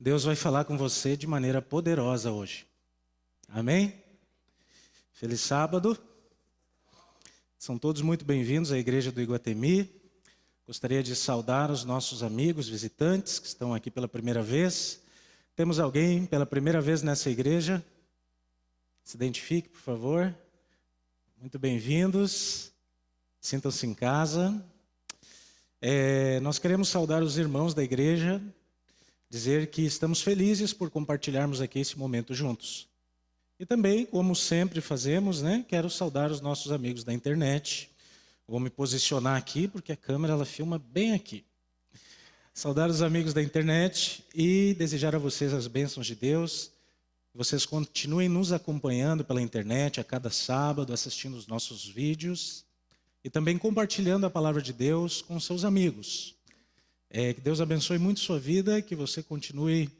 Deus vai falar com você de maneira poderosa hoje. Amém? Feliz sábado. São todos muito bem-vindos à Igreja do Iguatemi. Gostaria de saudar os nossos amigos visitantes que estão aqui pela primeira vez. Temos alguém pela primeira vez nessa igreja? Se identifique, por favor. Muito bem-vindos. Sintam-se em casa. Nós queremos saudar os irmãos da igreja, dizer que estamos felizes por compartilharmos aqui esse momento juntos. E também, como sempre fazemos, quero saudar os nossos amigos da internet. Vou me posicionar aqui, porque a câmera ela filma bem aqui. Saudar os amigos da internet e desejar a vocês as bênçãos de Deus. Vocês continuem nos acompanhando pela internet a cada sábado, assistindo os nossos vídeos e também compartilhando a palavra de Deus com seus amigos. Que Deus abençoe muito sua vida, que você continue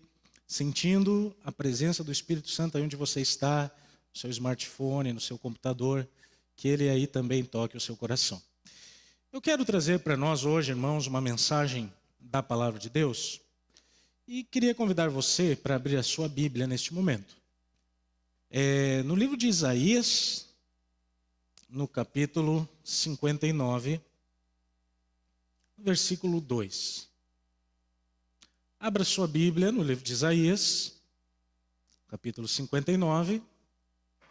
sentindo a presença do Espírito Santo aí onde você está, no seu smartphone, no seu computador, que Ele aí também toque o seu coração. Eu quero trazer para nós hoje, irmãos, uma mensagem da palavra de Deus e queria convidar você para abrir a sua Bíblia neste momento. No livro de Isaías, no capítulo 59, versículo 2. Abra sua Bíblia no livro de Isaías, capítulo 59,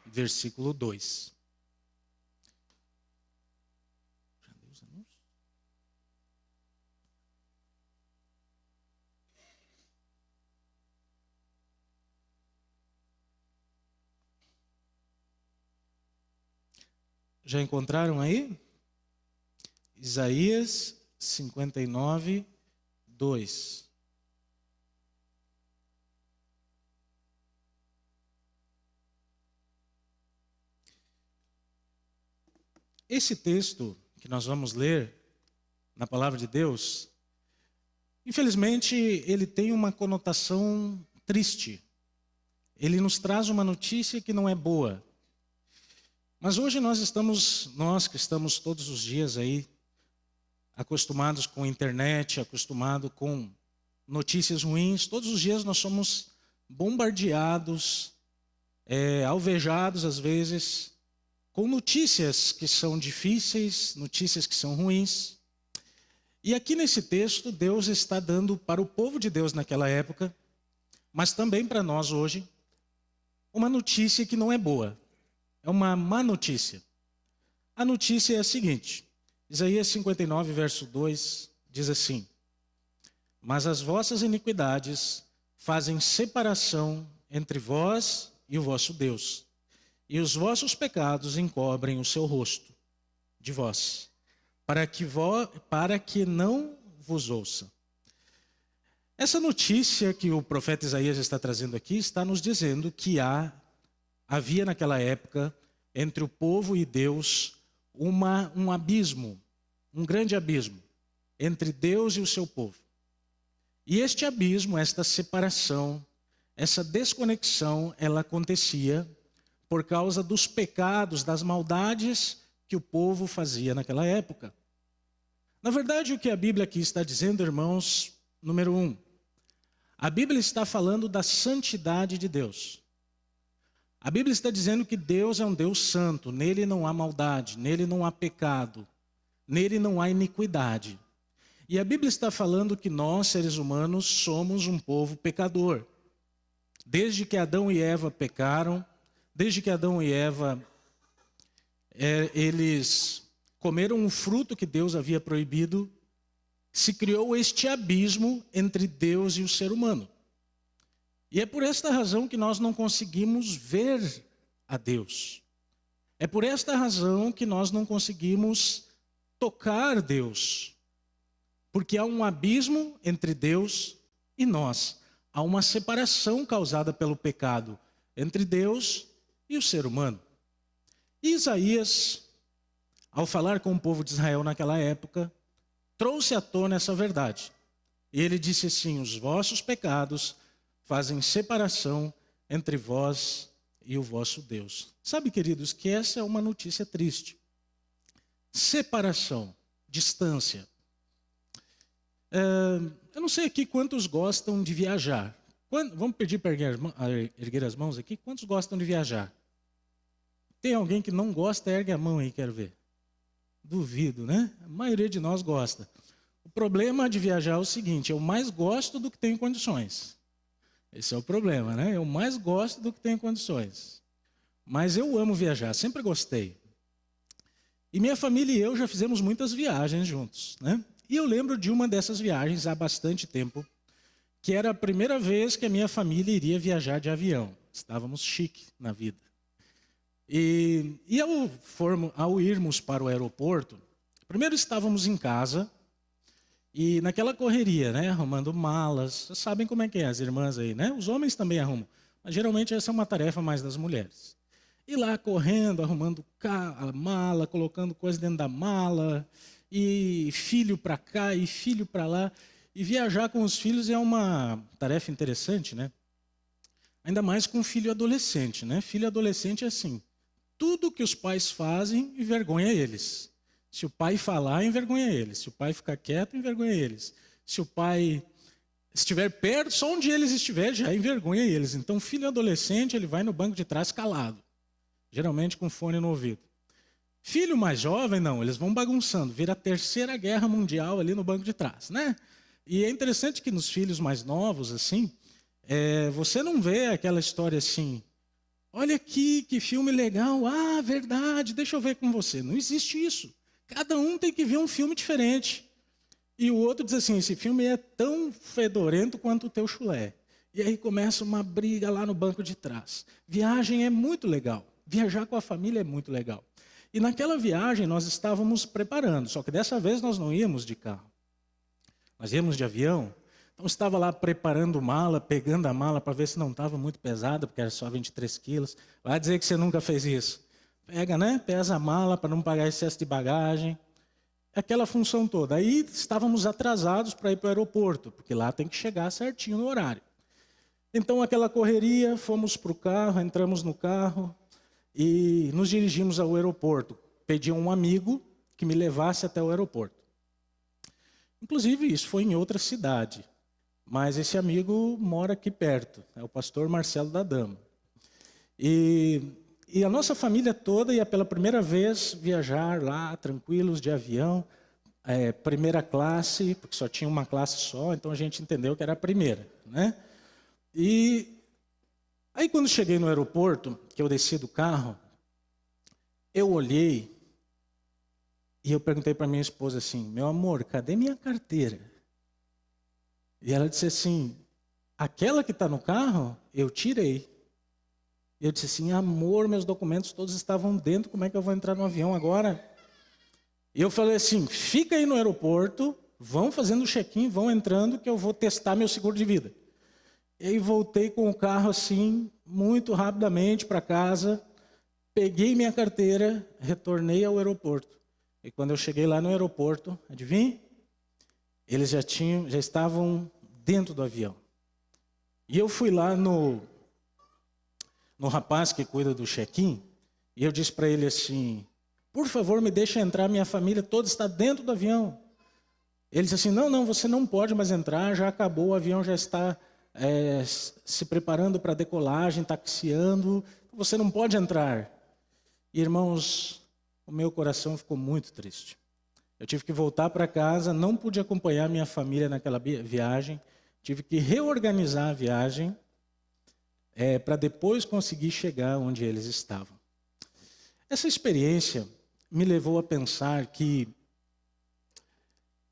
versículo 2. Já encontraram aí? Isaías 59, 2. Esse texto que nós vamos ler na palavra de Deus, infelizmente, ele tem uma conotação triste. Ele nos traz uma notícia que não é boa. Mas hoje nós que estamos todos os dias aí acostumados com a internet, acostumados com notícias ruins, todos os dias nós somos bombardeados, alvejados às vezes, com notícias que são difíceis, notícias que são ruins. E aqui nesse texto, Deus está dando para o povo de Deus naquela época, mas também para nós hoje, uma notícia que não é boa. É uma má notícia. A notícia é a seguinte, Isaías 59, verso 2, diz assim: Mas as vossas iniquidades fazem separação entre vós e o vosso Deus, e os vossos pecados encobrem o seu rosto de vós, para que não vos ouça. Essa notícia que o profeta Isaías está trazendo aqui está nos dizendo que havia naquela época, entre o povo e Deus, um abismo, um grande abismo, entre Deus e o seu povo. E este abismo, esta separação, essa desconexão, ela acontecia por causa dos pecados, das maldades que o povo fazia naquela época. Na verdade, o que a Bíblia aqui está dizendo, irmãos, número 1, a Bíblia está falando da santidade de Deus. A Bíblia está dizendo que Deus é um Deus santo, nele não há maldade, nele não há pecado, nele não há iniquidade. E a Bíblia está falando que nós, seres humanos, somos um povo pecador. Desde que Adão e Eva pecaram, desde que Adão e Eva, eles comeram um fruto que Deus havia proibido, se criou este abismo entre Deus e o ser humano. E é por esta razão que nós não conseguimos ver a Deus. É por esta razão que nós não conseguimos tocar Deus. Porque há um abismo entre Deus e nós. Há uma separação causada pelo pecado entre Deus e o ser humano. E Isaías, ao falar com o povo de Israel naquela época, trouxe à tona essa verdade. E ele disse assim: os vossos pecados fazem separação entre vós e o vosso Deus. Sabe, queridos, que essa é uma notícia triste. Separação, distância. Eu não sei aqui quantos gostam de viajar. Vamos pedir para erguer as mãos aqui? Quantos gostam de viajar? Tem alguém que não gosta? Ergue a mão aí, quero ver. Duvido, né? A maioria de nós gosta. O problema de viajar é o seguinte: eu mais gosto do que tenho condições. Esse é o problema, né? Eu mais gosto do que tenho condições. Mas eu amo viajar, sempre gostei. E minha família e eu já fizemos muitas viagens juntos, né? E eu lembro de uma dessas viagens há bastante tempo, que era a primeira vez que a minha família iria viajar de avião. Estávamos chique na vida. E ao irmos para o aeroporto, primeiro estávamos em casa e naquela correria, né, arrumando malas. Vocês sabem como é que é, as irmãs aí, né? Os homens também arrumam, mas geralmente essa é uma tarefa mais das mulheres. E lá correndo, arrumando a mala, colocando coisa dentro da mala, e filho para cá e filho para lá. E viajar com os filhos é uma tarefa interessante, né? Ainda mais com filho adolescente, né? Filho adolescente é assim: tudo que os pais fazem envergonha eles. Se o pai falar, envergonha eles. Se o pai ficar quieto, envergonha eles. Se o pai estiver perto, só onde eles estiverem, já envergonha eles. Então, filho adolescente, ele vai no banco de trás calado, geralmente com fone no ouvido. Filho mais jovem, não, eles vão bagunçando, vira a terceira guerra mundial ali no banco de trás, né? E é interessante que nos filhos mais novos, assim, você não vê aquela história assim: olha aqui, que filme legal, ah, verdade, deixa eu ver com você. Não existe isso. Cada um tem que ver um filme diferente. E o outro diz assim: esse filme é tão fedorento quanto o teu chulé. E aí começa uma briga lá no banco de trás. Viagem é muito legal. Viajar com a família é muito legal. E naquela viagem nós estávamos preparando, só que dessa vez nós não íamos de carro. Nós íamos de avião. Então eu estava lá preparando mala, pegando a mala para ver se não estava muito pesada, porque era só 23 quilos. Vai dizer que você nunca fez isso. Pega, né? Pesa a mala para não pagar excesso de bagagem. Aquela função toda. Aí estávamos atrasados para ir para o aeroporto, porque lá tem que chegar certinho no horário. Então aquela correria, fomos para o carro, entramos no carro e nos dirigimos ao aeroporto. Pedi a um amigo que me levasse até o aeroporto. Inclusive isso foi em outra cidade. Mas esse amigo mora aqui perto, é o pastor Marcelo da Dama. E a nossa família toda ia pela primeira vez viajar lá, tranquilos, de avião, primeira classe, porque só tinha uma classe só, então a gente entendeu que era a primeira, né? E aí quando cheguei no aeroporto, que eu desci do carro, eu olhei e eu perguntei para minha esposa assim: meu amor, cadê minha carteira? E ela disse assim: aquela que está no carro, eu tirei. E eu disse assim: amor, meus documentos todos estavam dentro, como é que eu vou entrar no avião agora? E eu falei assim: fica aí no aeroporto, vão fazendo o check-in, vão entrando, que eu vou testar meu seguro de vida. E aí voltei com o carro assim, muito rapidamente para casa, peguei minha carteira, retornei ao aeroporto. E quando eu cheguei lá no aeroporto, adivinha? Eles já estavam dentro do avião. E eu fui lá no rapaz que cuida do check-in, e eu disse para ele assim: por favor, me deixa entrar, minha família toda está dentro do avião. Ele disse assim: não, você não pode mais entrar, já acabou, o avião já está se preparando para a decolagem, taxiando, você não pode entrar. Irmãos, o meu coração ficou muito triste. Eu tive que voltar para casa, não pude acompanhar minha família naquela viagem, tive que reorganizar a viagem para depois conseguir chegar onde eles estavam. Essa experiência me levou a pensar que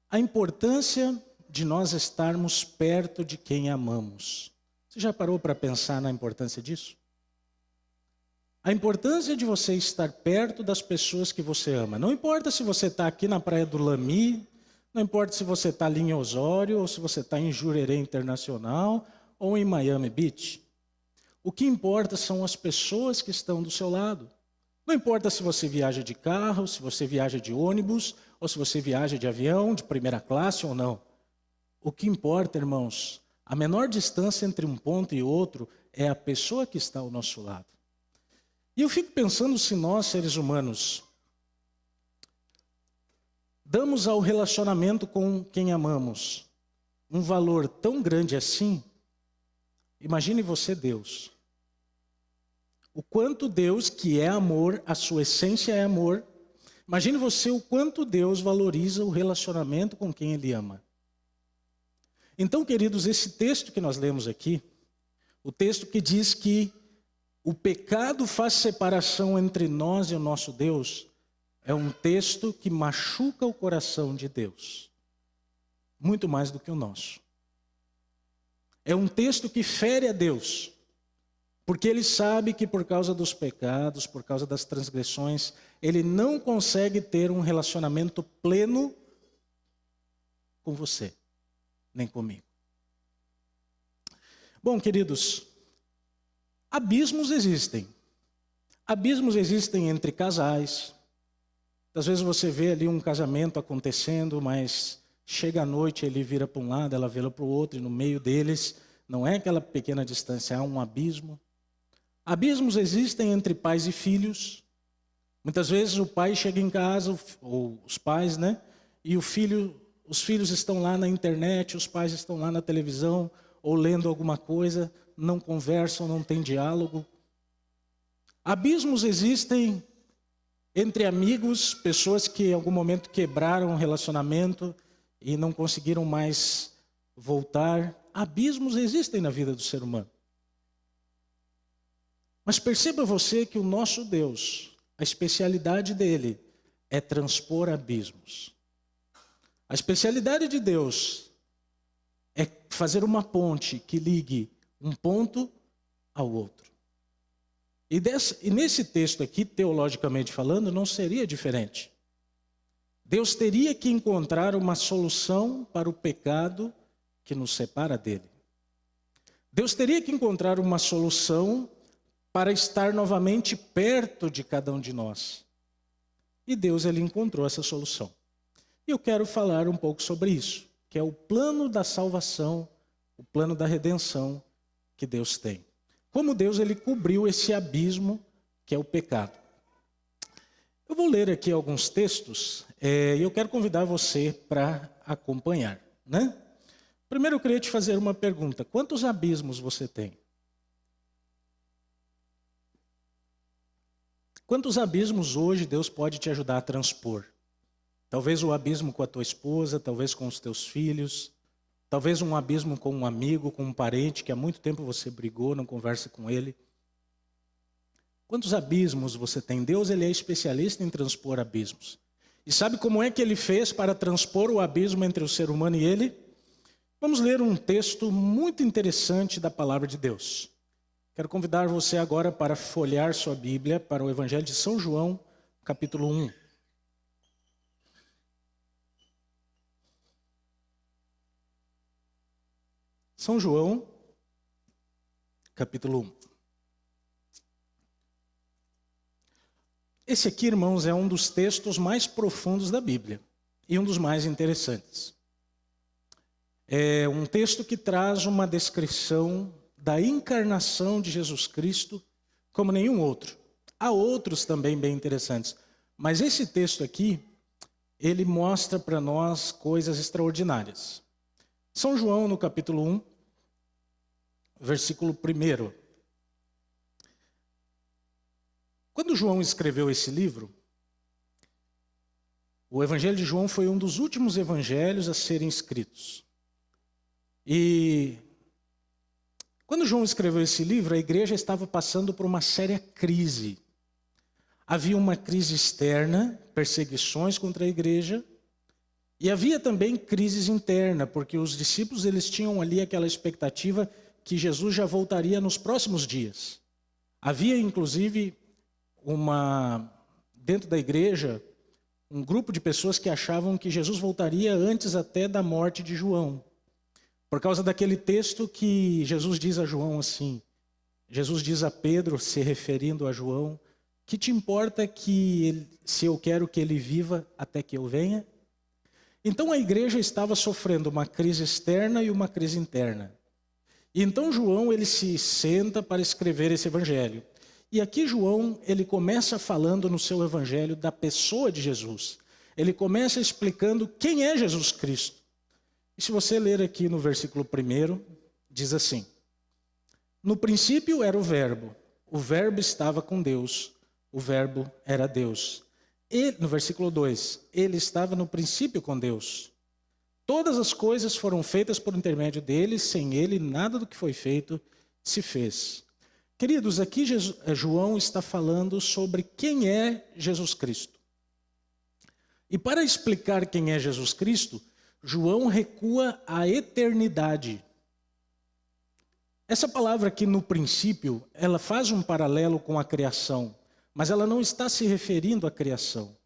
a importância de nós estarmos perto de quem amamos. Você já parou para pensar na importância disso? A importância de você estar perto das pessoas que você ama. Não importa se você está aqui na Praia do Lami, não importa se você está ali em Osório, ou se você está em Jurerê Internacional, ou em Miami Beach. O que importa são as pessoas que estão do seu lado. Não importa se você viaja de carro, se você viaja de ônibus, ou se você viaja de avião, de primeira classe ou não. O que importa, irmãos, a menor distância entre um ponto e outro é a pessoa que está ao nosso lado. E eu fico pensando se nós, seres humanos, damos ao relacionamento com quem amamos um valor tão grande assim, Imagine você, Deus. O quanto Deus, que é amor, a sua essência é amor. Imagine você o quanto Deus valoriza o relacionamento com quem Ele ama. Então, queridos, esse texto que nós lemos aqui, o texto que diz que o pecado faz separação entre nós e o nosso Deus, é um texto que machuca o coração de Deus, muito mais do que o nosso. É um texto que fere a Deus, porque Ele sabe que por causa dos pecados, por causa das transgressões, Ele não consegue ter um relacionamento pleno com você, nem comigo. Bom, queridos, abismos existem. Abismos existem entre casais. Às vezes você vê ali um casamento acontecendo, mas chega à noite, ele vira para um lado, ela vira para o outro, e no meio deles não é aquela pequena distância, há um abismo. Abismos existem entre pais e filhos. Muitas vezes o pai chega em casa, ou os pais, né? E os filhos estão lá na internet, os pais estão lá na televisão, ou lendo alguma coisa, não conversam, não tem diálogo. Abismos existem entre amigos, pessoas que em algum momento quebraram um relacionamento e não conseguiram mais voltar. Abismos existem na vida do ser humano. Mas perceba você que o nosso Deus, a especialidade dele é transpor abismos. A especialidade de Deus é fazer uma ponte que ligue um ponto ao outro. E nesse texto aqui, teologicamente falando, não seria diferente. Deus teria que encontrar uma solução para o pecado que nos separa dele. Deus teria que encontrar uma solução para estar novamente perto de cada um de nós. E Deus, ele encontrou essa solução. E eu quero falar um pouco sobre isso, que é o plano da salvação, o plano da redenção que Deus tem. Como Deus, ele cobriu esse abismo que é o pecado. Eu vou ler aqui alguns textos e eu quero convidar você para acompanhar, né? Primeiro eu queria te fazer uma pergunta. Quantos abismos você tem? Quantos abismos hoje Deus pode te ajudar a transpor? Talvez o abismo com a tua esposa, talvez com os teus filhos, talvez um abismo com um amigo, com um parente que há muito tempo você brigou, não conversa com ele. Quantos abismos você tem? Deus, ele é especialista em transpor abismos. E sabe como é que ele fez para transpor o abismo entre o ser humano e ele? Vamos ler um texto muito interessante da palavra de Deus. Quero convidar você agora para folhear sua Bíblia para o Evangelho de São João, capítulo 1. São João, capítulo 1. Esse aqui, irmãos, é um dos textos mais profundos da Bíblia e um dos mais interessantes. É um texto que traz uma descrição da encarnação de Jesus Cristo como nenhum outro. Há outros também bem interessantes, mas esse texto aqui, ele mostra para nós coisas extraordinárias. São João, no capítulo 1, versículo 1. Quando João escreveu esse livro, o Evangelho de João foi um dos últimos evangelhos a serem escritos. E quando João escreveu esse livro, a igreja estava passando por uma séria crise. Havia uma crise externa, perseguições contra a igreja, e havia também crises interna, porque os discípulos, eles tinham ali aquela expectativa que Jesus já voltaria nos próximos dias. Havia inclusive dentro da igreja, um grupo de pessoas que achavam que Jesus voltaria antes até da morte de João. Por causa daquele texto que Jesus diz a João assim, Jesus diz a Pedro, se referindo a João, que te importa se eu quero que ele viva até que eu venha? Então a igreja estava sofrendo uma crise externa e uma crise interna. E então João, ele se senta para escrever esse evangelho. E aqui João, ele começa falando no seu evangelho da pessoa de Jesus. Ele começa explicando quem é Jesus Cristo. E se você ler aqui no versículo 1, diz assim: No princípio era o Verbo estava com Deus, o Verbo era Deus. E, no versículo 2, ele estava no princípio com Deus. Todas as coisas foram feitas por intermédio dele, sem ele nada do que foi feito se fez. Queridos, aqui João está falando sobre quem é Jesus Cristo. E para explicar quem é Jesus Cristo, João recua à eternidade. Essa palavra aqui no princípio, ela faz um paralelo com a criação, mas ela não está se referindo à criação.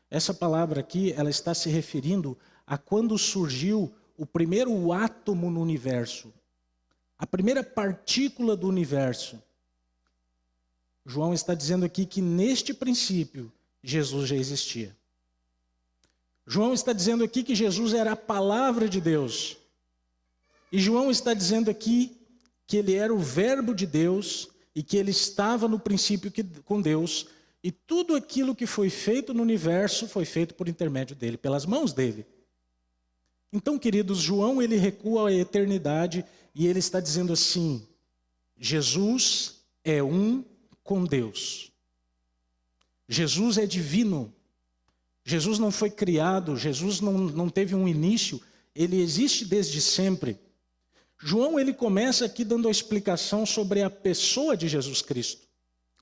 Essa palavra aqui, ela está se referindo a quando surgiu o primeiro átomo no universo, a primeira partícula do universo. João está dizendo aqui que neste princípio, Jesus já existia. João está dizendo aqui que Jesus era a palavra de Deus. E João está dizendo aqui que ele era o verbo de Deus e que ele estava no princípio com Deus. E tudo aquilo que foi feito no universo foi feito por intermédio dele, pelas mãos dele. Então, queridos, João ele recua à eternidade e ele está dizendo assim: Jesus é um com Deus. Jesus é divino. Jesus não foi criado, Jesus não teve um início, ele existe desde sempre. João ele começa aqui dando a explicação sobre a pessoa de Jesus Cristo,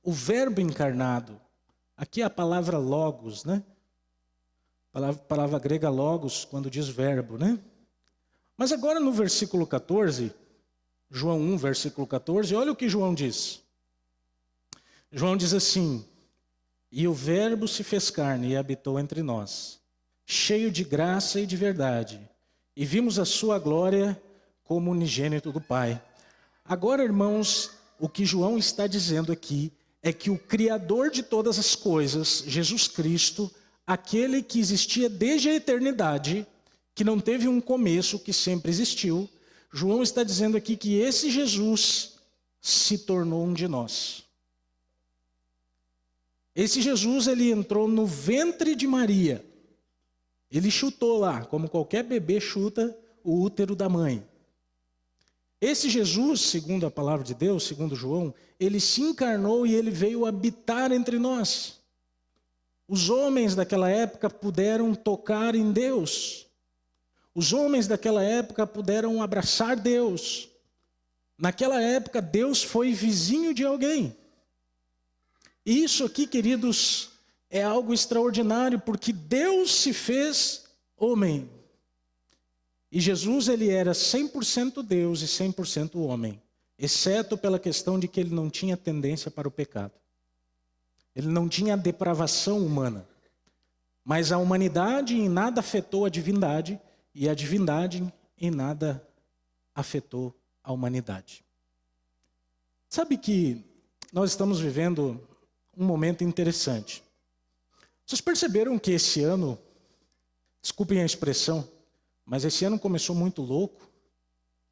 o Verbo encarnado. Aqui é a palavra logos, né? A palavra grega logos, quando diz verbo, né? Mas agora no versículo 14, João 1, versículo 14, olha o que João diz. João diz assim: e o Verbo se fez carne e habitou entre nós, cheio de graça e de verdade, e vimos a sua glória como unigênito do Pai. Agora, irmãos, o que João está dizendo aqui é que o Criador de todas as coisas, Jesus Cristo, aquele que existia desde a eternidade, que não teve um começo, que sempre existiu, João está dizendo aqui que esse Jesus se tornou um de nós. Esse Jesus, ele entrou no ventre de Maria. Ele chutou lá, como qualquer bebê chuta o útero da mãe. Esse Jesus, segundo a palavra de Deus, segundo João, ele se encarnou e ele veio habitar entre nós. Os homens daquela época puderam tocar em Deus. Os homens daquela época puderam abraçar Deus. Naquela época, Deus foi vizinho de alguém. E isso aqui, queridos, é algo extraordinário, porque Deus se fez homem. E Jesus, ele era 100% Deus e 100% homem, exceto pela questão de que ele não tinha tendência para o pecado. Ele não tinha a depravação humana. Mas a humanidade em nada afetou a divindade, e a divindade em nada afetou a humanidade. Sabe que nós estamos vivendo um momento interessante. Vocês perceberam que esse ano, desculpem a expressão, mas esse ano começou muito louco?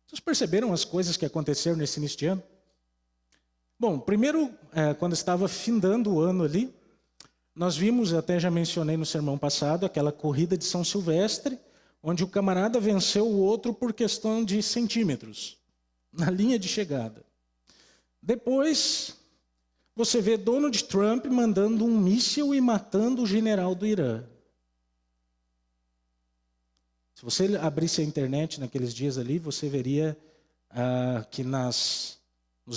Vocês perceberam as coisas que aconteceram nesse início de ano? Bom, primeiro, quando estava findando o ano ali, nós vimos, até já mencionei no sermão passado, aquela corrida de São Silvestre, onde o camarada venceu o outro por questão de centímetros, na linha de chegada. Depois, você vê Donald Trump mandando um míssil e matando o general do Irã. Se você abrisse a internet naqueles dias ali, você veria que nos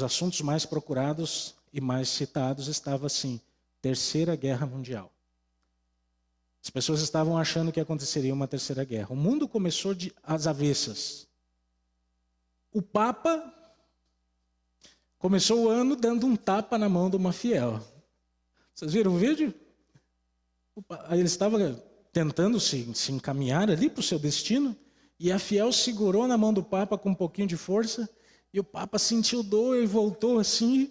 assuntos mais procurados e mais citados estava assim: Terceira Guerra Mundial. As pessoas estavam achando que aconteceria uma terceira guerra. O mundo começou às avessas. O Papa começou o ano dando um tapa na mão de uma fiel. Vocês viram o vídeo? Ele estava tentando se encaminhar ali para o seu destino, e a fiel segurou na mão do Papa com um pouquinho de força, e o Papa sentiu dor e voltou assim.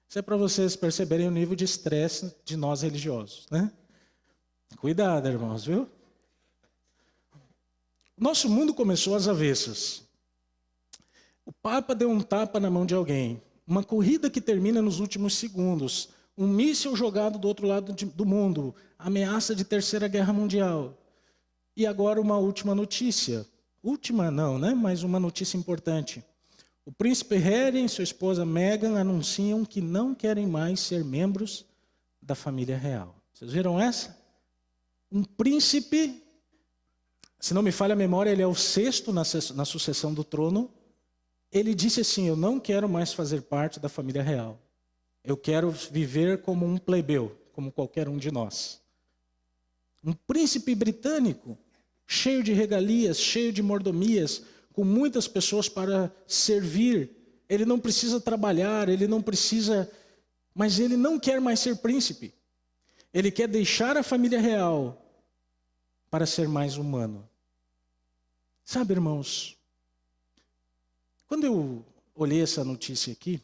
Isso é para vocês perceberem o nível de estresse de nós religiosos, né? Cuidado, irmãos, viu? Nosso mundo começou às avessas. O Papa deu um tapa na mão de alguém. Uma corrida que termina nos últimos segundos. Um míssil jogado do outro lado do mundo. Ameaça de terceira guerra mundial. E agora uma última notícia. Última não, né? Mas uma notícia importante. O príncipe Harry e sua esposa Meghan anunciam que não querem mais ser membros da família real. Vocês viram essa? Um príncipe, se não me falha a memória, ele é o sexto na sucessão do trono. Ele disse assim: eu não quero mais fazer parte da família real. Eu quero viver como um plebeu, como qualquer um de nós. Um príncipe britânico, cheio de regalias, cheio de mordomias, com muitas pessoas para servir. Ele não precisa trabalhar, ele não precisa... Mas ele não quer mais ser príncipe. Ele quer deixar a família real para ser mais humano. Sabe, irmãos, quando eu olhei essa notícia aqui,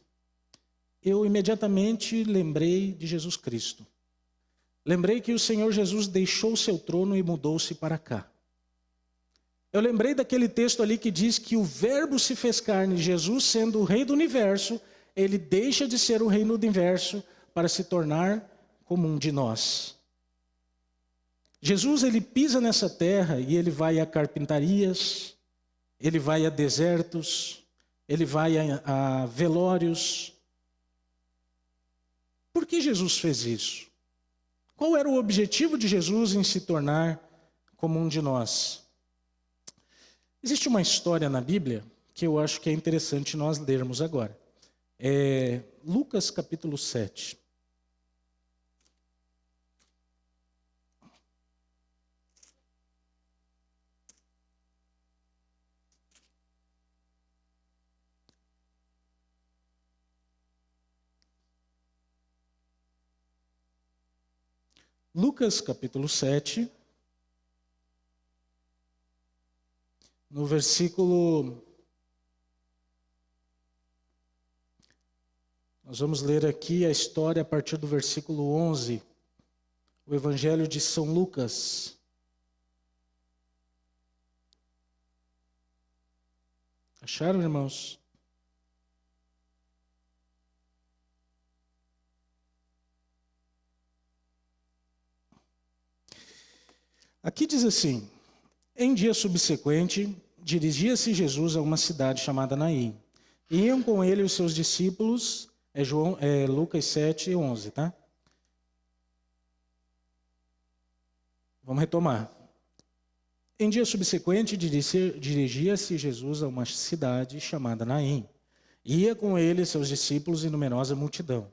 eu imediatamente lembrei de Jesus Cristo. Lembrei que o Senhor Jesus deixou o seu trono e mudou-se para cá. Eu lembrei daquele texto ali que diz que o Verbo se fez carne, Jesus sendo o Rei do Universo, ele deixa de ser o Rei do Universo para se tornar como um de nós. Jesus, ele pisa nessa terra e ele vai a carpintarias, ele vai a desertos, ele vai a velórios. Por que Jesus fez isso? Qual era o objetivo de Jesus em se tornar como um de nós? Existe uma história na Bíblia que eu acho que é interessante nós lermos agora. É Lucas capítulo 7. Lucas capítulo 7, no versículo... Nós vamos ler aqui a história a partir do versículo 11, o Evangelho de São Lucas. Acharam, irmãos? Aqui diz assim: em dia subsequente, dirigia-se Jesus a uma cidade chamada Naim. Iam com ele os seus discípulos, Lucas 7, 11, tá? Vamos retomar. Em dia subsequente, dirigia-se Jesus a uma cidade chamada Naim. Ia com ele seus discípulos e numerosa multidão.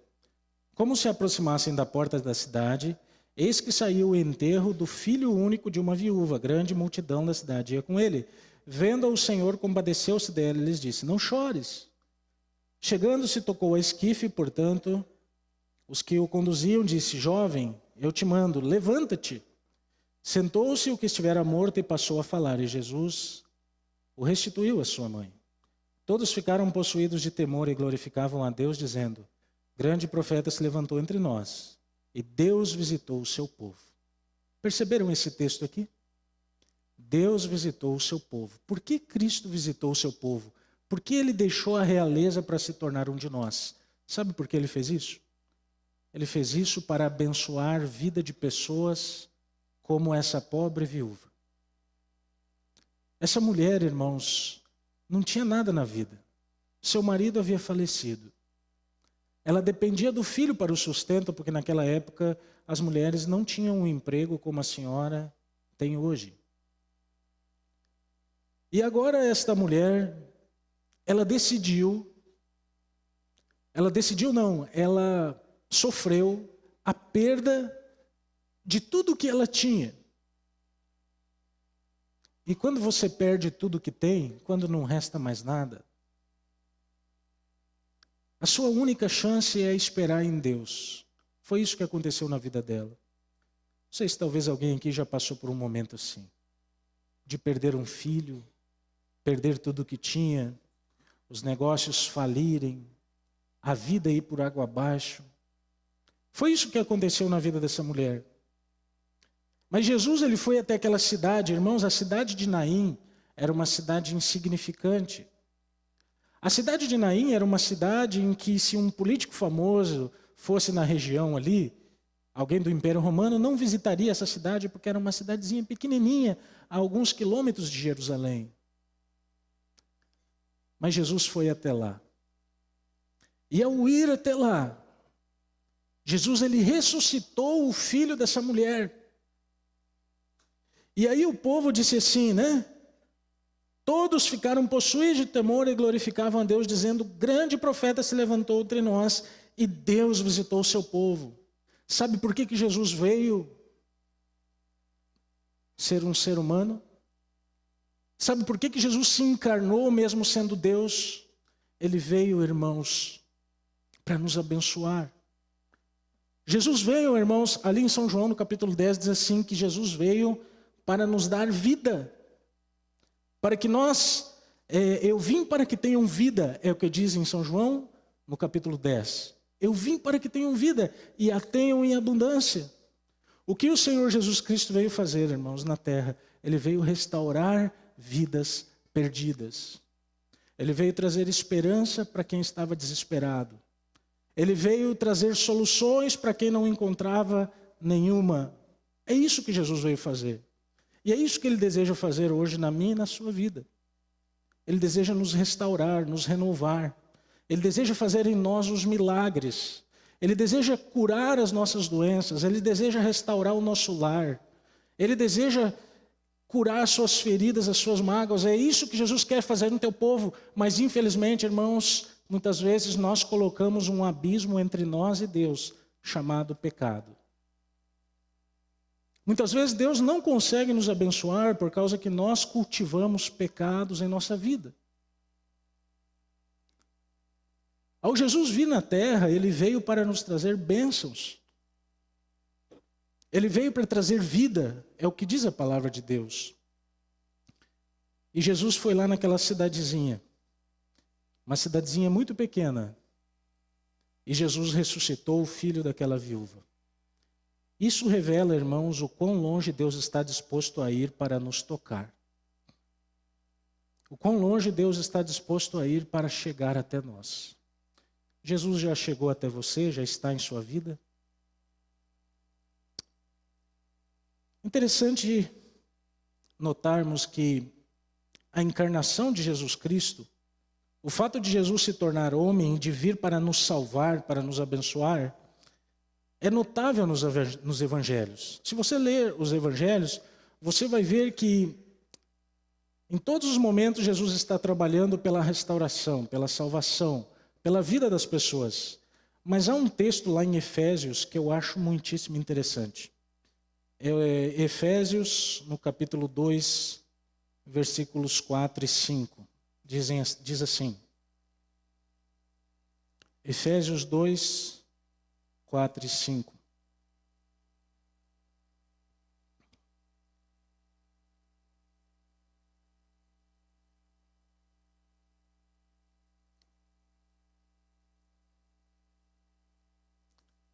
Como se aproximassem da porta da cidade, eis que saiu o enterro do filho único de uma viúva. Grande multidão da cidade ia com ele. Vendo-o, o Senhor compadeceu-se dela e lhes disse: não chores. Chegando-se, tocou a esquife, portanto, os que o conduziam disse: jovem, eu te mando, levanta-te. Sentou-se o que estivera morto e passou a falar, e Jesus o restituiu à sua mãe. Todos ficaram possuídos de temor e glorificavam a Deus, dizendo: grande profeta se levantou entre nós, e Deus visitou o seu povo. Perceberam esse texto aqui? Deus visitou o seu povo. Por que Cristo visitou o seu povo? Por que ele deixou a realeza para se tornar um de nós? Sabe por que ele fez isso? Ele fez isso para abençoar a vida de pessoas como essa pobre viúva. Essa mulher, irmãos, não tinha nada na vida. Seu marido havia falecido. Ela dependia do filho para o sustento, porque naquela época as mulheres não tinham um emprego como a senhora tem hoje. E agora esta mulher, ela sofreu a perda de tudo que ela tinha. E quando você perde tudo que tem, quando não resta mais nada, a sua única chance é esperar em Deus. Foi isso que aconteceu na vida dela. Não sei se talvez alguém aqui já passou por um momento assim, de perder um filho, perder tudo que tinha, os negócios falirem, a vida ir por água abaixo. Foi isso que aconteceu na vida dessa mulher. Mas Jesus, ele foi até aquela cidade, irmãos, a cidade de Naim era uma cidade insignificante. A cidade de Naim era uma cidade em que, se um político famoso fosse na região ali, alguém do Império Romano não visitaria essa cidade, porque era uma cidadezinha pequenininha, a alguns quilômetros de Jerusalém. Mas Jesus foi até lá. E ao ir até lá, Jesus ele ressuscitou o filho dessa mulher. E aí o povo disse assim, né? Todos ficaram possuídos de temor e glorificavam a Deus, dizendo: grande profeta se levantou entre nós e Deus visitou o seu povo. Sabe por que Jesus veio ser um ser humano? Sabe por que Jesus se encarnou mesmo sendo Deus? Ele veio, irmãos, para nos abençoar. Jesus veio, irmãos, ali em São João, no capítulo 10, diz assim, que Jesus veio para nos dar vida. Para que nós, eu vim para que tenham vida, é o que diz em São João, no capítulo 10. Eu vim para que tenham vida e a tenham em abundância. O que o Senhor Jesus Cristo veio fazer, irmãos, na terra? Ele veio restaurar vidas perdidas. Ele veio trazer esperança para quem estava desesperado. Ele veio trazer soluções para quem não encontrava nenhuma. É isso que Jesus veio fazer. E é isso que Ele deseja fazer hoje na minha e na sua vida. Ele deseja nos restaurar, nos renovar. Ele deseja fazer em nós os milagres. Ele deseja curar as nossas doenças. Ele deseja restaurar o nosso lar. Ele deseja curar as suas feridas, as suas mágoas. É isso que Jesus quer fazer no teu povo. Mas infelizmente, irmãos, muitas vezes nós colocamos um abismo entre nós e Deus, chamado pecado. Muitas vezes Deus não consegue nos abençoar por causa que nós cultivamos pecados em nossa vida. Ao Jesus vir na terra, Ele veio para nos trazer bênçãos. Ele veio para trazer vida, é o que diz a palavra de Deus. E Jesus foi lá naquela cidadezinha, uma cidadezinha muito pequena. E Jesus ressuscitou o filho daquela viúva. Isso revela, irmãos, o quão longe Deus está disposto a ir para nos tocar. O quão longe Deus está disposto a ir para chegar até nós. Jesus já chegou até você, já está em sua vida? Interessante notarmos que a encarnação de Jesus Cristo, o fato de Jesus se tornar homem, de vir para nos salvar, para nos abençoar, é notável nos evangelhos. Se você ler os evangelhos, você vai ver que em todos os momentos Jesus está trabalhando pela restauração, pela salvação, pela vida das pessoas. Mas há um texto lá em Efésios que eu acho muitíssimo interessante. É Efésios, no capítulo 2, versículos 4 e 5. Diz assim. Efésios 2, 4 e 5.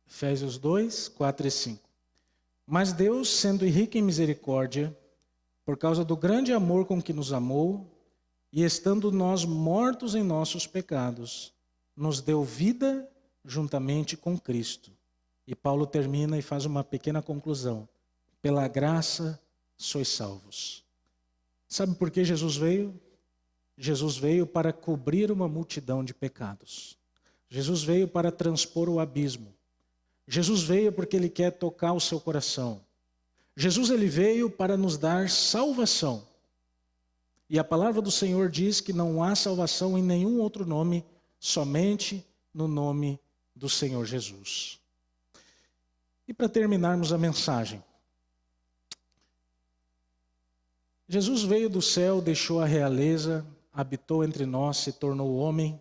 Efésios 2, 4 e 5. Mas Deus, sendo rico em misericórdia, por causa do grande amor com que nos amou, e estando nós mortos em nossos pecados, nos deu vida juntamente com Cristo. E Paulo termina e faz uma pequena conclusão. Pela graça sois salvos. Sabe por que Jesus veio? Jesus veio para cobrir uma multidão de pecados. Jesus veio para transpor o abismo. Jesus veio porque Ele quer tocar o seu coração. Jesus ele veio para nos dar salvação. E a palavra do Senhor diz que não há salvação em nenhum outro nome, somente no nome do Senhor Jesus. E para terminarmos a mensagem. Jesus veio do céu, deixou a realeza, habitou entre nós, se tornou homem.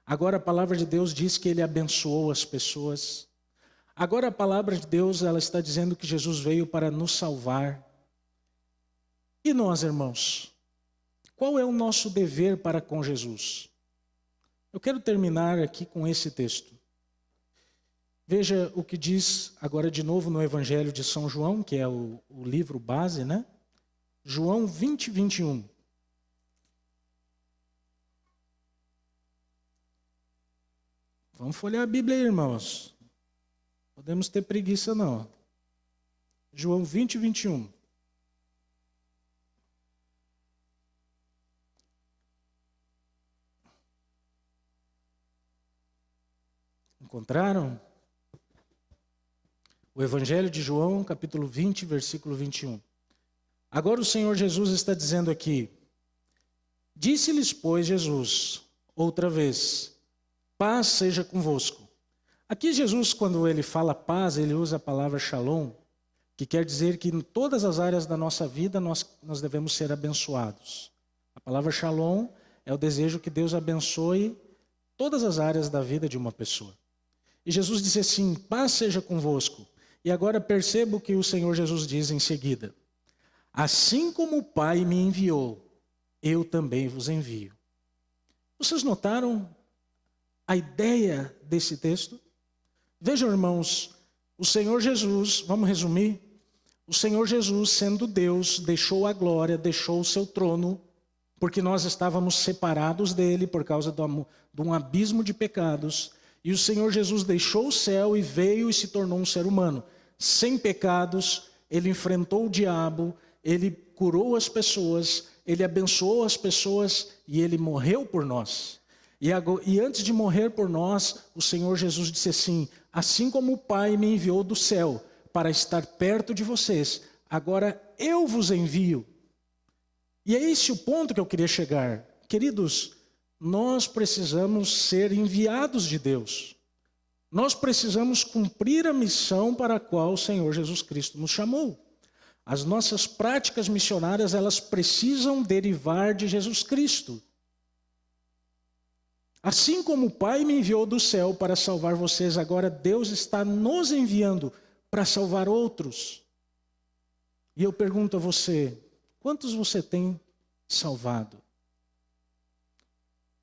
Agora a palavra de Deus diz que Ele abençoou as pessoas. Agora a palavra de Deus, ela está dizendo que Jesus veio para nos salvar. E nós, irmãos, qual é o nosso dever para com Jesus? Eu quero terminar aqui com esse texto. Veja o que diz agora de novo no Evangelho de São João, que é o livro base, né? João 20, 21. Vamos folhear a Bíblia aí, irmãos. Podemos ter preguiça não. João 20, 21. Encontraram? O Evangelho de João, capítulo 20, versículo 21. Agora o Senhor Jesus está dizendo aqui: disse-lhes, pois, Jesus, outra vez, paz seja convosco. Aqui Jesus, quando ele fala paz, ele usa a palavra shalom, que quer dizer que em todas as áreas da nossa vida nós devemos ser abençoados. A palavra shalom é o desejo que Deus abençoe todas as áreas da vida de uma pessoa. E Jesus disse assim, paz seja convosco. E agora perceba o que o Senhor Jesus diz em seguida. Assim como o Pai me enviou, eu também vos envio. Vocês notaram a ideia desse texto? Vejam, irmãos, o Senhor Jesus, vamos resumir, o Senhor Jesus, sendo Deus, deixou a glória, deixou o seu trono, porque nós estávamos separados dele por causa de um abismo de pecados. E o Senhor Jesus deixou o céu e veio e se tornou um ser humano. Sem pecados, ele enfrentou o diabo, ele curou as pessoas, ele abençoou as pessoas e ele morreu por nós. E antes de morrer por nós, o Senhor Jesus disse assim como o Pai me enviou do céu para estar perto de vocês, agora eu vos envio. E é esse o ponto que eu queria chegar. Queridos, nós precisamos ser enviados de Deus. Nós precisamos cumprir a missão para a qual o Senhor Jesus Cristo nos chamou. As nossas práticas missionárias, elas precisam derivar de Jesus Cristo. Assim como o Pai me enviou do céu para salvar vocês, agora Deus está nos enviando para salvar outros. E eu pergunto a você, quantos você tem salvado?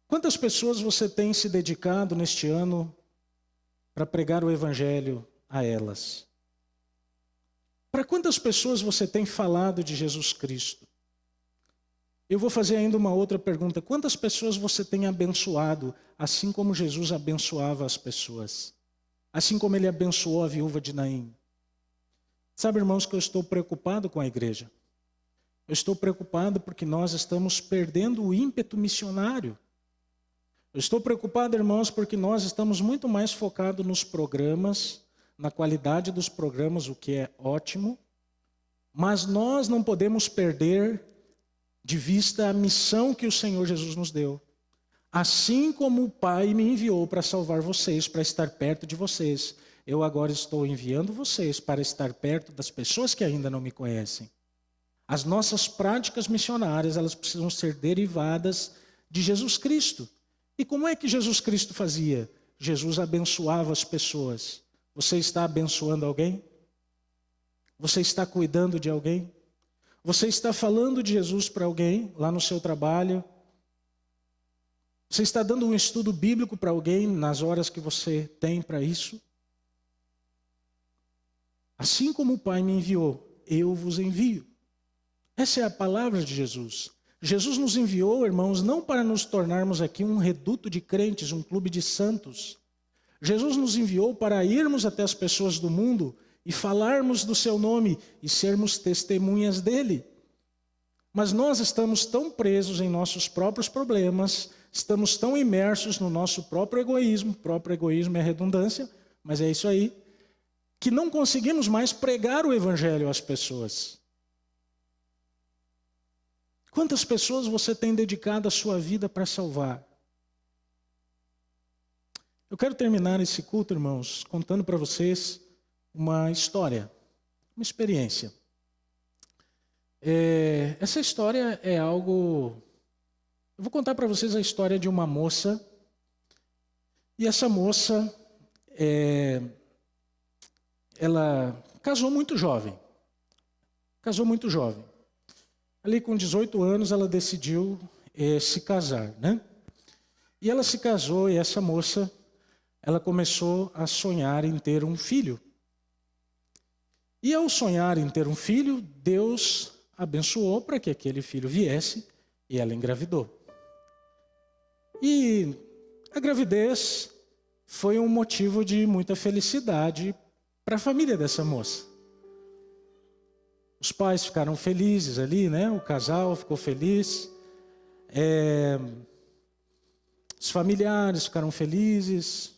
Quantas pessoas você tem se dedicado neste ano para pregar o Evangelho a elas? Para quantas pessoas você tem falado de Jesus Cristo? Eu vou fazer ainda uma outra pergunta. Quantas pessoas você tem abençoado, assim como Jesus abençoava as pessoas? Assim como ele abençoou a viúva de Naim? Sabe, irmãos, que eu estou preocupado com a igreja. Eu estou preocupado porque nós estamos perdendo o ímpeto missionário. Eu estou preocupado, irmãos, porque nós estamos muito mais focados nos programas, na qualidade dos programas, o que é ótimo, mas nós não podemos perder de vista a missão que o Senhor Jesus nos deu. Assim como o Pai me enviou para salvar vocês, para estar perto de vocês, eu agora estou enviando vocês para estar perto das pessoas que ainda não me conhecem. As nossas práticas missionárias, elas precisam ser derivadas de Jesus Cristo. E como é que Jesus Cristo fazia? Jesus abençoava as pessoas. Você está abençoando alguém? Você está cuidando de alguém? Você está falando de Jesus para alguém lá no seu trabalho? Você está dando um estudo bíblico para alguém nas horas que você tem para isso? Assim como o Pai me enviou, eu vos envio. Essa é a palavra de Jesus. Jesus nos enviou, irmãos, não para nos tornarmos aqui um reduto de crentes, um clube de santos. Jesus nos enviou para irmos até as pessoas do mundo e falarmos do seu nome e sermos testemunhas dele. Mas nós estamos tão presos em nossos próprios problemas, estamos tão imersos no nosso próprio egoísmo é redundância, mas é isso aí, que não conseguimos mais pregar o evangelho às pessoas. Quantas pessoas você tem dedicado a sua vida para salvar? Eu quero terminar esse culto, irmãos, contando para vocês uma história, uma experiência. Essa história é algo... Eu vou contar para vocês a história de uma moça. E essa moça, ela casou muito jovem. Ali com 18 anos ela decidiu se casar, né? E ela se casou e essa moça, ela começou a sonhar em ter um filho. E ao sonhar em ter um filho, Deus abençoou para que aquele filho viesse e ela engravidou. E a gravidez foi um motivo de muita felicidade para a família dessa moça. Os pais ficaram felizes ali, né? O casal ficou feliz. Os familiares ficaram felizes.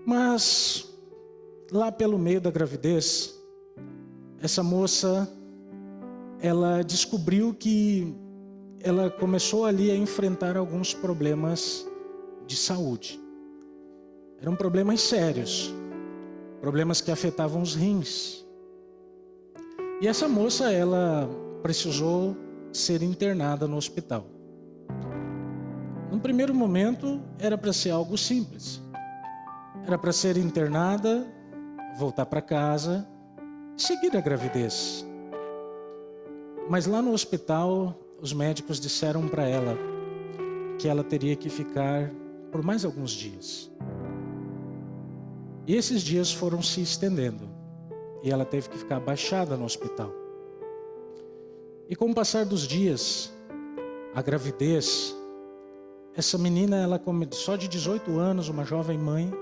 Mas, lá pelo meio da gravidez, essa moça, ela descobriu que ela começou ali a enfrentar alguns problemas de saúde. Eram problemas sérios, problemas que afetavam os rins. E essa moça, ela precisou ser internada no hospital. Num primeiro momento, era para ser algo simples. Era para ser internada, voltar para casa, seguir a gravidez. Mas lá no hospital, os médicos disseram para ela que ela teria que ficar por mais alguns dias. E esses dias foram se estendendo. E ela teve que ficar abaixada no hospital. E com o passar dos dias, a gravidez, essa menina, ela só de 18 anos, uma jovem mãe,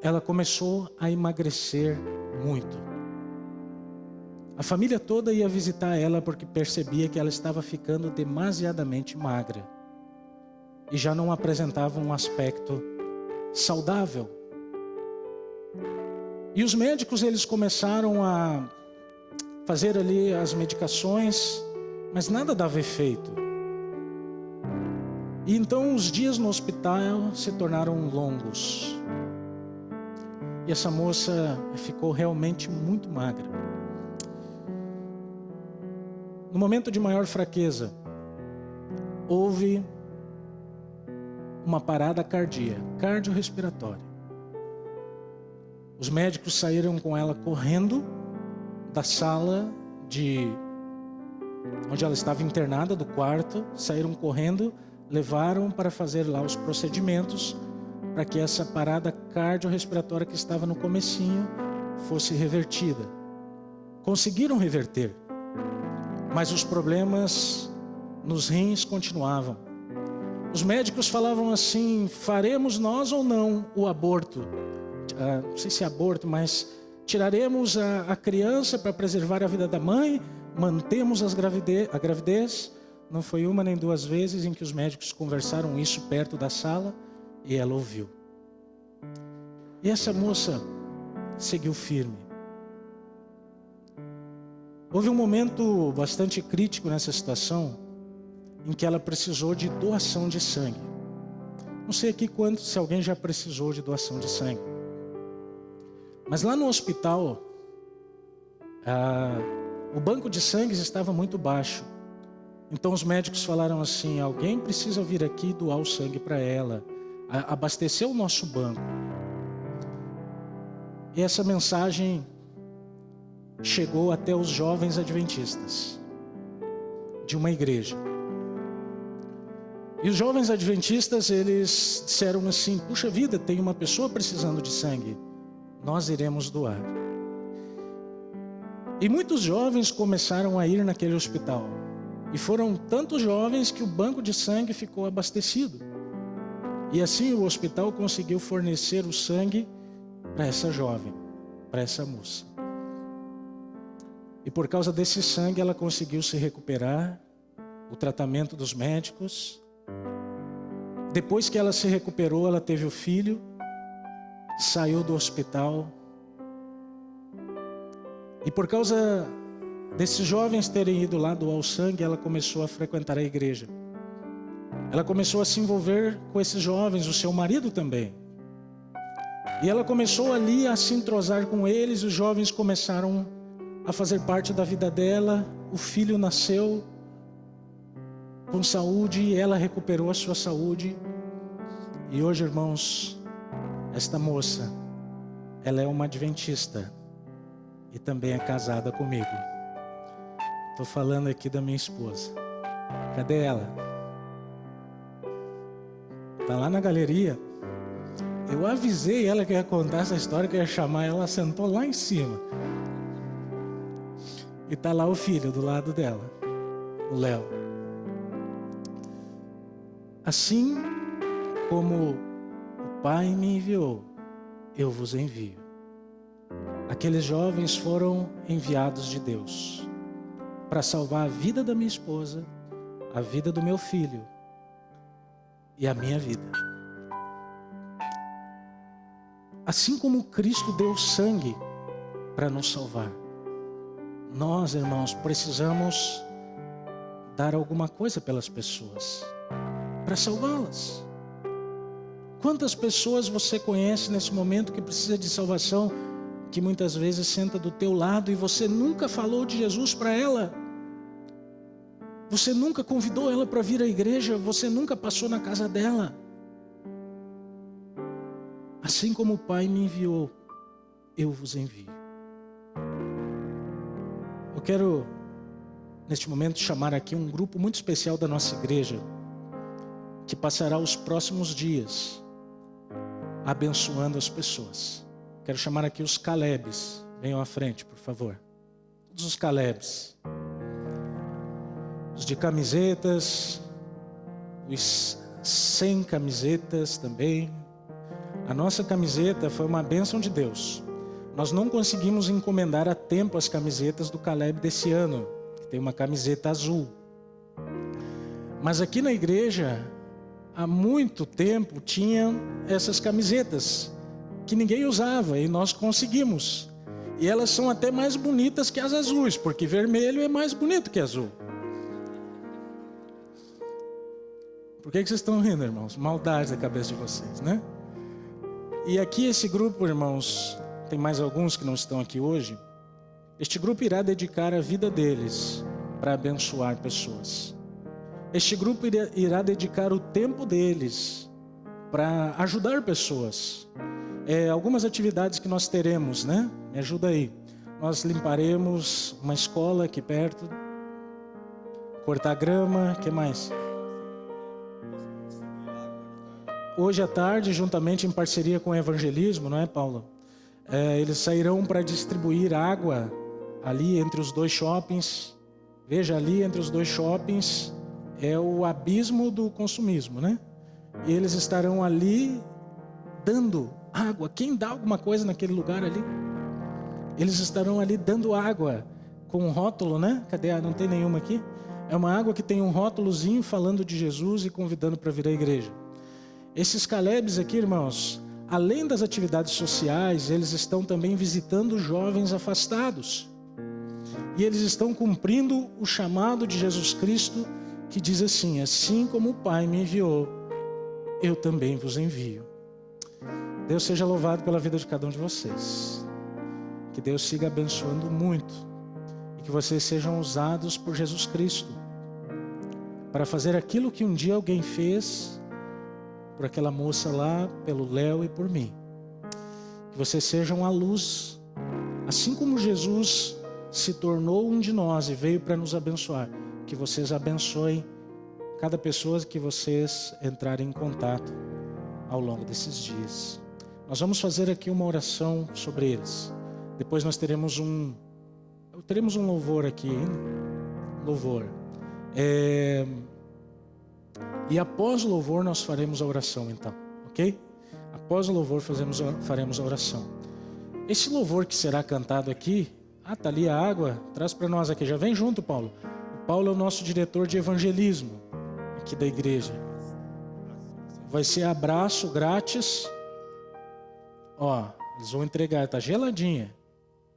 ela começou a emagrecer muito. A família toda ia visitar ela porque percebia que ela estava ficando demasiadamente magra. E já não apresentava um aspecto saudável. E os médicos, eles começaram a fazer ali as medicações, mas nada dava efeito. E então os dias no hospital se tornaram longos. E essa moça ficou realmente muito magra. No momento de maior fraqueza, houve uma parada cardíaca, cardiorrespiratória. Os médicos saíram com ela correndo da sala onde ela estava internada, do quarto, saíram correndo, levaram para fazer lá os procedimentos para que essa parada cardiorrespiratória que estava no comecinho fosse revertida. Conseguiram reverter, mas os problemas nos rins continuavam. Os médicos falavam assim: faremos nós ou não o aborto? Não sei se é aborto, mas tiraremos a criança para preservar a vida da mãe, mantemos a gravidez. Não foi uma nem duas vezes em que os médicos conversaram isso perto da sala e ela ouviu. E essa moça seguiu firme. Houve um momento bastante crítico nessa situação em que ela precisou de doação de sangue. Não sei aqui se alguém já precisou de doação de sangue. Mas lá no hospital, o banco de sangue estava muito baixo. Então os médicos falaram assim: alguém precisa vir aqui doar o sangue para ela, abastecer o nosso banco. E essa mensagem chegou até os jovens adventistas de uma igreja. E os jovens adventistas, eles disseram assim: puxa vida, tem uma pessoa precisando de sangue, nós iremos doar. E muitos jovens começaram a ir naquele hospital. E foram tantos jovens que o banco de sangue ficou abastecido. E assim o hospital conseguiu fornecer o sangue para essa jovem, para essa moça. E por causa desse sangue ela conseguiu se recuperar, o tratamento dos médicos. Depois que ela se recuperou, ela teve o filho, saiu do hospital. E por causa desses jovens terem ido lá doar o sangue, ela começou a frequentar a igreja. Ela começou a se envolver com esses jovens, o seu marido também. E ela começou ali a se entrosar com eles, os jovens começaram a fazer parte da vida dela. O filho nasceu com saúde, ela recuperou a sua saúde. E hoje, irmãos, esta moça, ela é uma adventista e também é casada comigo. Estou falando aqui da minha esposa. Cadê ela? Está lá na galeria. Eu avisei ela que ia contar essa história, que eu ia chamar ela, sentou lá em cima. E está lá o filho do lado dela, o Léo. Assim como o Pai me enviou, eu vos envio. Aqueles jovens foram enviados de Deus para salvar a vida da minha esposa, a vida do meu filho e a minha vida. Assim como Cristo deu sangue para nos salvar, nós, irmãos, precisamos dar alguma coisa pelas pessoas, para salvá-las. Quantas pessoas você conhece nesse momento que precisa de salvação, que muitas vezes senta do teu lado e você nunca falou de Jesus para ela? Você nunca convidou ela para vir à igreja, você nunca passou na casa dela. Assim como o Pai me enviou, eu vos envio. Eu quero, neste momento, chamar aqui um grupo muito especial da nossa igreja, que passará os próximos dias abençoando as pessoas. Quero chamar aqui os Calebes. Venham à frente, por favor. Todos os Calebes. Os de camisetas, os sem camisetas também. A nossa camiseta foi uma bênção de Deus. Nós não conseguimos encomendar a tempo as camisetas do Caleb desse ano, que tem uma camiseta azul. Mas aqui na igreja, há muito tempo, tinha essas camisetas que ninguém usava e nós conseguimos. E elas são até mais bonitas que as azuis, porque vermelho é mais bonito que azul. Por que vocês estão rindo, irmãos? Maldade da cabeça de vocês, né? E aqui esse grupo, irmãos, tem mais alguns que não estão aqui hoje. Este grupo irá dedicar a vida deles para abençoar pessoas. Este grupo irá dedicar o tempo deles para ajudar pessoas. Algumas atividades que nós teremos, né? Me ajuda aí. Nós limparemos uma escola aqui perto, cortar grama, o que mais? Hoje à tarde, juntamente em parceria com o evangelismo, não é, Paulo? Eles sairão para distribuir água ali entre os dois shoppings. Veja, ali entre os dois shoppings é o abismo do consumismo, né? E eles estarão ali dando água. Quem dá alguma coisa naquele lugar ali? Eles estarão ali dando água com um rótulo, né? Cadê? Não tem nenhuma aqui? É uma água que tem um rótulozinho falando de Jesus e convidando para vir à igreja. Esses Calebes aqui, irmãos, além das atividades sociais, eles estão também visitando jovens afastados. E eles estão cumprindo o chamado de Jesus Cristo, que diz assim: assim como o Pai me enviou, eu também vos envio. Deus seja louvado pela vida de cada um de vocês. Que Deus siga abençoando muito. E que vocês sejam usados por Jesus Cristo para fazer aquilo que um dia alguém fez por aquela moça lá, pelo Léo e por mim. Que vocês sejam a luz, assim como Jesus se tornou um de nós e veio para nos abençoar. Que vocês abençoem cada pessoa que vocês entrarem em contato ao longo desses dias. Nós vamos fazer aqui uma oração sobre eles. Depois nós teremos um louvor aqui, hein? Louvor. E após o louvor nós faremos a oração, então, ok? Após o louvor faremos a oração. Esse louvor que será cantado aqui, tá ali a água, traz para nós aqui, já vem junto, Paulo. O Paulo é o nosso diretor de evangelismo aqui da igreja. Vai ser abraço grátis. Eles vão entregar, tá geladinha,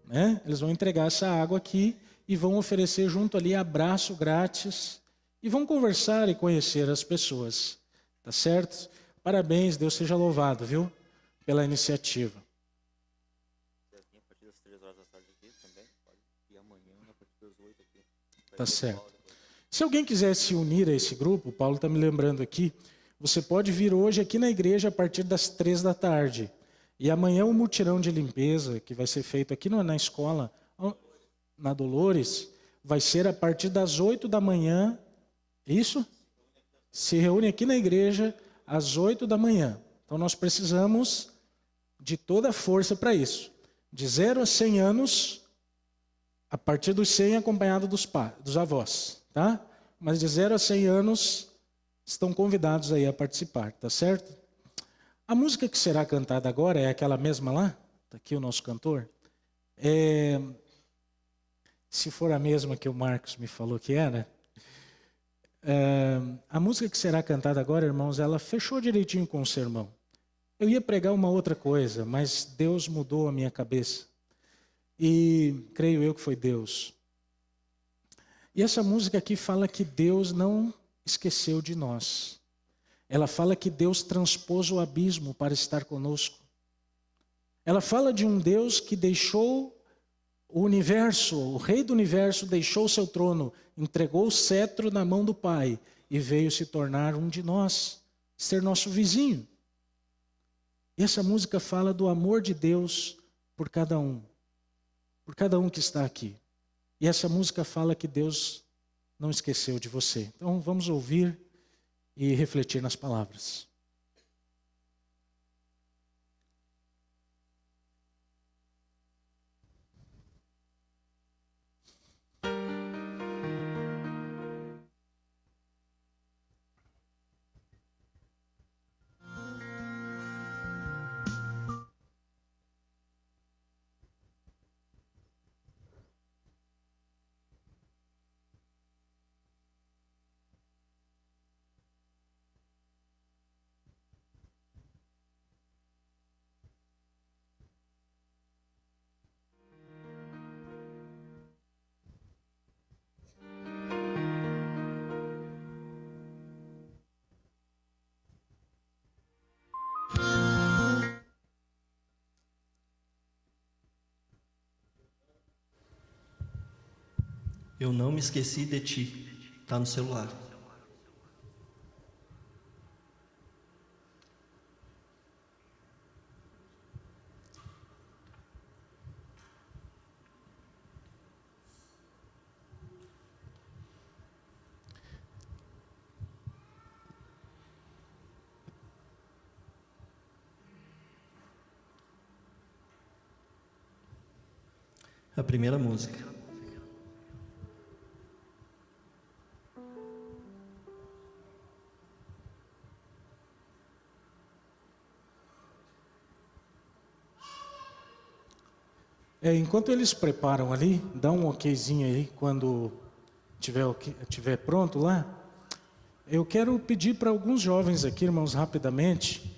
né? Eles vão entregar essa água aqui e vão oferecer junto ali abraço grátis. E vão conversar e conhecer as pessoas, tá certo? Parabéns, Deus seja louvado, viu? Pela iniciativa. A partir das 3 horas da tarde aqui também, e amanhã a partir das 8 aqui. Tá certo. Se alguém quiser se unir a esse grupo, o Paulo está me lembrando aqui, você pode vir hoje aqui na igreja a partir das 3 da tarde. E amanhã o mutirão de limpeza, que vai ser feito aqui na escola, na Dolores, vai ser a partir das 8 da manhã. Isso? Se reúne aqui na igreja às 8 da manhã. Então nós precisamos de toda a força para isso. De 0 a 100 anos, a partir dos 100 acompanhado dos avós, tá? Mas de 0 a 100 anos estão convidados aí a participar, tá certo? A música que será cantada agora é aquela mesma lá? Está aqui o nosso cantor. Se for a mesma que o Marcos me falou que era... a música que será cantada agora, irmãos, ela fechou direitinho com o sermão. Eu ia pregar uma outra coisa, mas Deus mudou a minha cabeça. E creio eu que foi Deus. E essa música aqui fala que Deus não esqueceu de nós. Ela fala que Deus transpôs o abismo para estar conosco. Ela fala de um Deus que deixou o universo, o rei do universo deixou o seu trono, entregou o cetro na mão do Pai e veio se tornar um de nós, ser nosso vizinho. E essa música fala do amor de Deus por cada um que está aqui. E essa música fala que Deus não esqueceu de você. Então vamos ouvir e refletir nas palavras. Eu não me esqueci de ti. Está no celular. A primeira música. Enquanto eles preparam ali, dá um okzinho aí quando tiver pronto lá. Eu quero pedir para alguns jovens aqui, irmãos, rapidamente,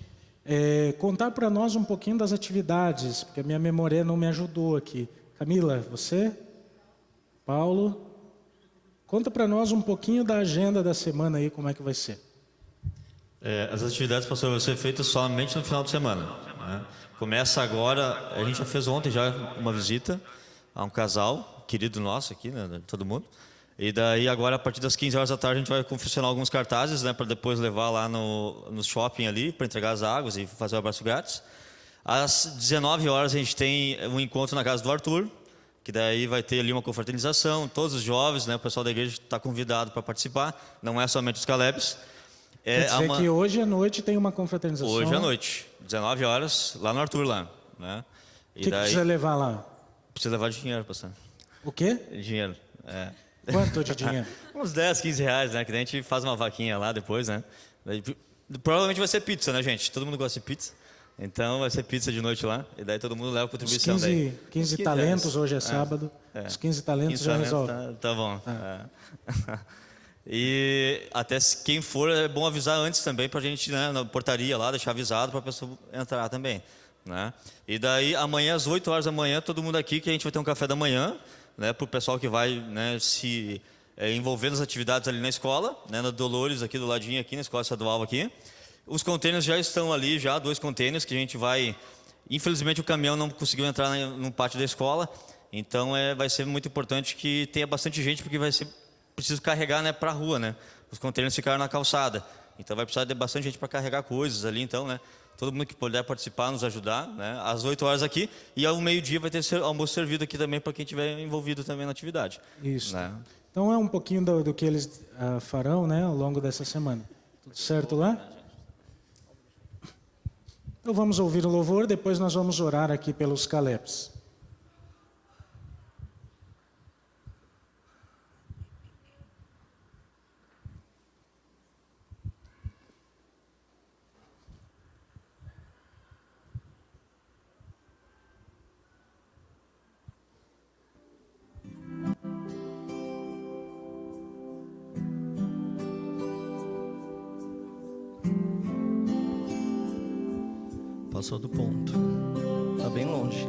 contar para nós um pouquinho das atividades, porque a minha memória não me ajudou aqui. Camila, você? Paulo? Conta para nós um pouquinho da agenda da semana aí, como é que vai ser. As atividades, pastor, vão ser feitas somente no final de semana, né? Começa agora, a gente já fez ontem já uma visita a um casal, querido nosso aqui, né, todo mundo. E daí agora, a partir das 15 horas da tarde, a gente vai confeccionar alguns cartazes, né, para depois levar lá no shopping ali, para entregar as águas e fazer o abraço grátis. Às 19 horas a gente tem um encontro na casa do Arthur, que daí vai ter ali uma confraternização, todos os jovens, né, o pessoal da igreja está convidado para participar, não é somente os Calebs. Quer dizer que hoje à noite tem uma confraternização? Hoje à noite, 19 horas, lá no Arthur, lá, né? O que precisa levar lá? Precisa levar dinheiro, pastor. O quê? Dinheiro, Quanto de dinheiro? Uns 10, 15 reais, né? Que daí a gente faz uma vaquinha lá depois, né? Daí, provavelmente vai ser pizza, né, gente? Todo mundo gosta de pizza. Então vai ser pizza de noite lá. E daí todo mundo leva a contribuição. Os 15 talentos, hoje é sábado. Os 15 talentos 15 já talentos resolve. tá bom. E até quem for, é bom avisar antes também para a gente, né, na portaria lá, deixar avisado para a pessoa entrar também, né? E daí amanhã às 8 horas da manhã, todo mundo aqui, que a gente vai ter um café da manhã, né, para o pessoal que vai, né, se envolver nas atividades ali na escola, né, na Dolores aqui do ladinho aqui, na escola estadual aqui. Os contêineres já estão ali, já 2 contêineres que a gente vai. Infelizmente o caminhão não conseguiu entrar no pátio da escola, então vai ser muito importante que tenha bastante gente, porque vai ser preciso carregar, né, para a rua, né? Os contêineres ficaram na calçada, então vai precisar de bastante gente para carregar coisas ali, então, né? Todo mundo que puder participar, nos ajudar, né? Às 8 horas aqui, e ao meio-dia vai ter almoço servido aqui também para quem estiver envolvido também na atividade. Isso. Né? Então é um pouquinho do que eles farão, né, ao longo dessa semana. Tudo certo lá? Então vamos ouvir o louvor, depois nós vamos orar aqui pelos Calebs. Passou do ponto. Tá bem longe.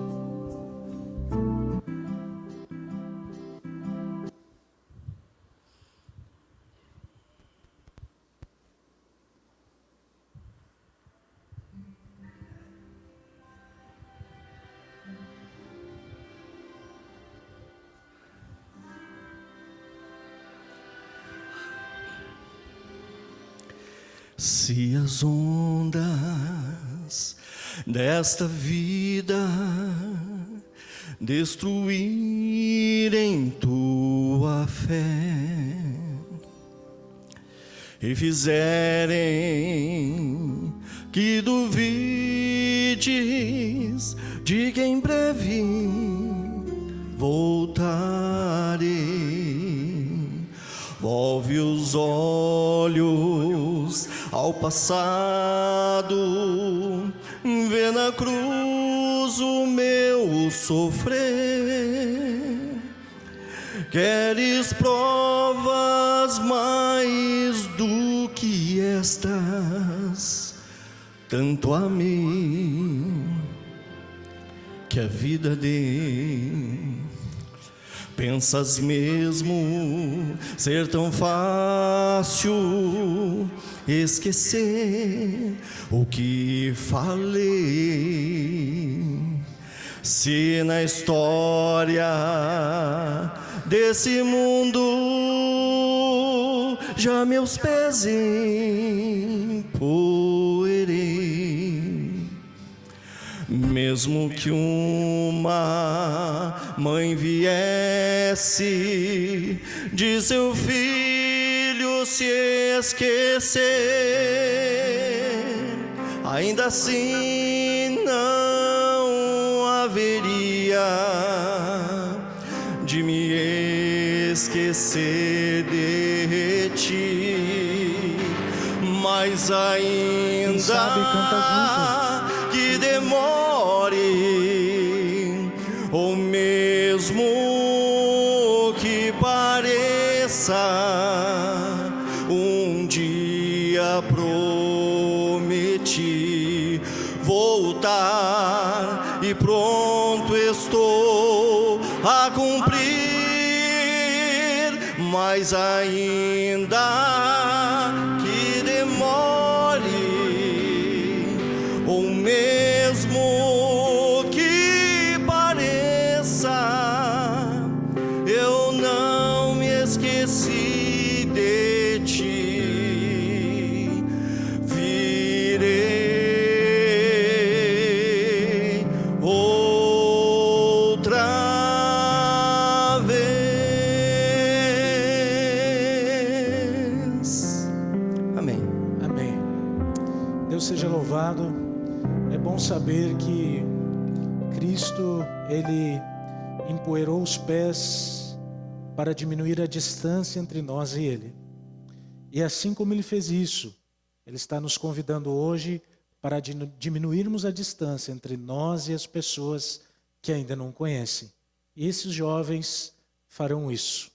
Se as ondas desta vida destruírem tua fé e fizerem que duvides de que em breve voltarei, volve os olhos ao passado, vê na cruz o meu sofrer. Queres provas mais do que estas? Tanto amei que a vida dê. Pensas mesmo ser tão fácil esquecer o que falei? Se na história desse mundo já meus pés empoeirei, mesmo que uma mãe viesse de seu filho se esquecer, ainda assim não haveria de me esquecer de ti, mas ainda sabe, canta junto. que demore, ou mesmo que pareça, um dia prometi voltar e pronto estou a cumprir, mas ainda que demore, ou mesmo que pareça, eu não me esqueci de ti. Virei outra vez. Amém. Amém. Deus seja louvado. É bom saber que Cristo, Ele empoeirou os pés para diminuir a distância entre nós e Ele. E assim como Ele fez isso, Ele está nos convidando hoje para diminuirmos a distância entre nós e as pessoas que ainda não conhecem. E esses jovens farão isso.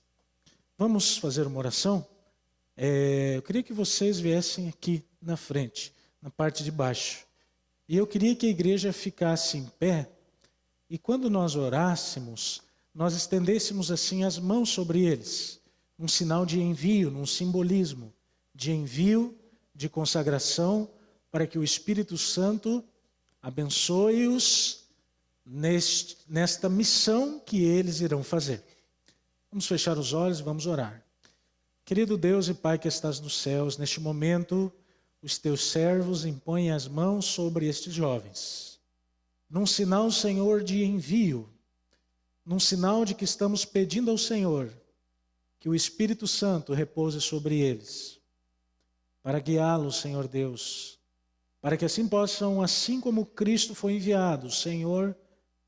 Vamos fazer uma oração? Eu queria que vocês viessem aqui na frente, na parte de baixo. E eu queria que a igreja ficasse em pé, e quando nós orássemos, nós estendêssemos assim as mãos sobre eles, um sinal de envio, um simbolismo de envio, de consagração, para que o Espírito Santo abençoe-os nesta missão que eles irão fazer. Vamos fechar os olhos e vamos orar. Querido Deus e Pai que estás nos céus, neste momento, os teus servos impõem as mãos sobre estes jovens, num sinal, Senhor, de envio, num sinal de que estamos pedindo ao Senhor que o Espírito Santo repouse sobre eles, para guiá-los, Senhor Deus, para que assim possam, assim como Cristo foi enviado, o Senhor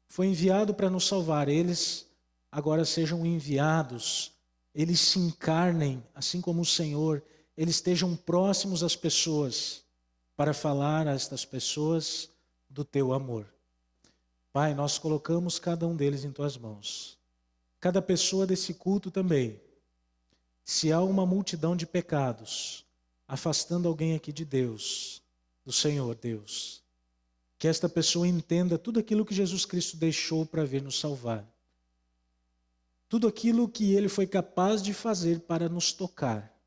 foi enviado para nos salvar, eles agora sejam enviados, eles se encarnem, assim como o Senhor, eles estejam próximos às pessoas, para falar a estas pessoas do teu amor. Pai, nós colocamos cada um deles em tuas mãos. Cada pessoa desse culto também. Se há uma multidão de pecados, afastando alguém aqui de Deus, do Senhor Deus, que esta pessoa entenda tudo aquilo que Jesus Cristo deixou para vir nos salvar. Tudo aquilo que Ele foi capaz de fazer para nos tocar.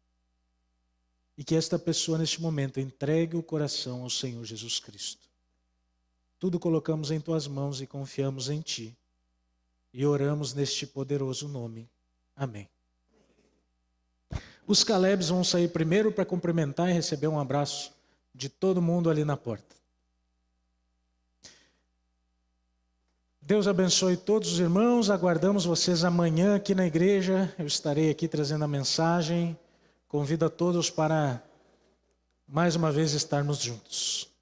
E que esta pessoa, neste momento, entregue o coração ao Senhor Jesus Cristo. Tudo colocamos em Tuas mãos e confiamos em Ti. E oramos neste poderoso nome. Amém. Os Calebs vão sair primeiro para cumprimentar e receber um abraço de todo mundo ali na porta. Deus abençoe todos os irmãos. Aguardamos vocês amanhã aqui na igreja. Eu estarei aqui trazendo a mensagem. Convido a todos para mais uma vez estarmos juntos.